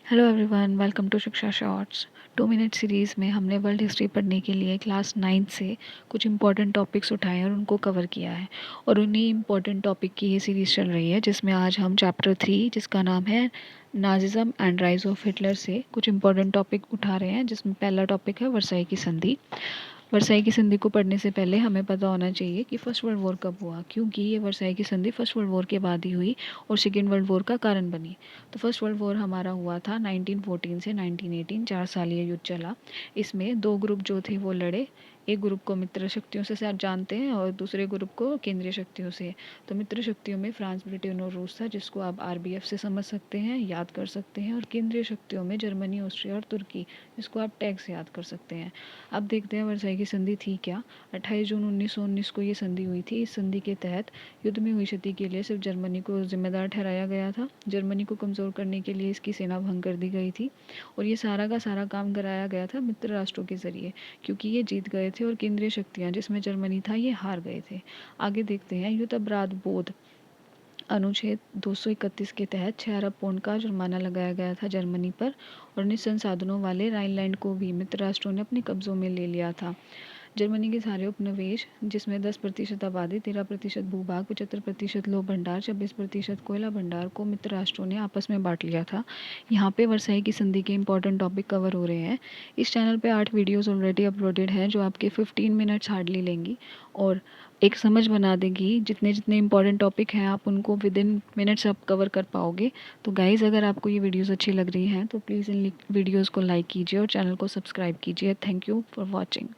Hello everyone, welcome to शिक्षा shorts. 2 minute series में हमने वर्ल्ड हिस्ट्री पढ़ने के लिए क्लास 9 से कुछ इंपॉर्टेंट टॉपिक्स उठाए और उनको कवर किया है। और उन्हीं इंपॉर्टेंट टॉपिक की ये सीरीज़ चल रही है, जिसमें आज हम चैप्टर 3, जिसका नाम है Nazism and rise of Hitler, से कुछ इंपॉर्टेंट टॉपिक उठा रहे हैं। जिसमें पहला टॉपिक है वर्साई की संधि। वर्साई की संधि को पढ़ने से पहले हमें पता होना चाहिए कि फर्स्ट वर्ल्ड वॉर कब हुआ, क्योंकि ये वर्साई की संधि फर्स्ट वर्ल्ड वॉर के बाद ही हुई और सेकेंड वर्ल्ड वॉर का कारण बनी। तो फर्स्ट वर्ल्ड वॉर हमारा हुआ था 1914 से 1918, 4 सालीय युद्ध चला। इसमें दो ग्रुप जो थे वो लड़े। एक ग्रुप को मित्र शक्तियों से आप जानते हैं और दूसरे ग्रुप को केंद्रीय शक्तियों से। तो मित्र शक्तियों में फ्रांस, ब्रिटेन और रूस था, जिसको आप आरबीएफ से समझ सकते हैं, याद कर सकते हैं। और केंद्रीय शक्तियों में जर्मनी, ऑस्ट्रिया और तुर्की, जिसको आप टैग से याद कर सकते हैं। अब देखते हैं वर्साई की संधि थी क्या। 28 जून 1919 को ये संधि हुई थी। इस संधि के तहत युद्ध में हुई क्षति के लिए सिर्फ जर्मनी को जिम्मेदार ठहराया गया था। जर्मनी को कमज़ोर करने के लिए इसकी सेना भंग कर दी गई थी और ये सारा का सारा काम कराया गया था मित्र राष्ट्रों के ज़रिए, क्योंकि ये जीत गए थे और केंद्रीय शक्तियाँ, जिसमें जर्मनी था, ये हार गए थे। आगे देखते हैं। युद्ध अपराध बोध अनुच्छेद 231 के तहत 6 अरब पौंड का जुर्माना लगाया गया था जर्मनी पर, और निज संसाधनों वाले राइनलैंड को भी मित्र राष्ट्रों ने अपने कब्जों में ले लिया था। जर्मनी के सारे उपनिवेश, जिसमें 10% आबादी, 13% भूभाग, 75% लौह भंडार, 26% कोयला भंडार, को मित्र राष्ट्रों ने आपस में बांट लिया था। यहाँ पे वर्साई की संधि के इंपॉर्टेंट टॉपिक कवर हो रहे हैं। इस चैनल पे 8 वीडियोस ऑलरेडी अपलोडेड हैं, जो आपके 15 मिनट्स हार्डली लेंगी और एक समझ बना देगी। जितने जितने इंपॉर्टेंट टॉपिक हैं आप उनको विद इन मिनट्स आप कवर कर पाओगे। तो गाइज़, अगर आपको ये वीडियोस अच्छी लग रही हैं तो प्लीज़ इन वीडियोस को लाइक कीजिए और चैनल को सब्सक्राइब कीजिए। Thank you for watching.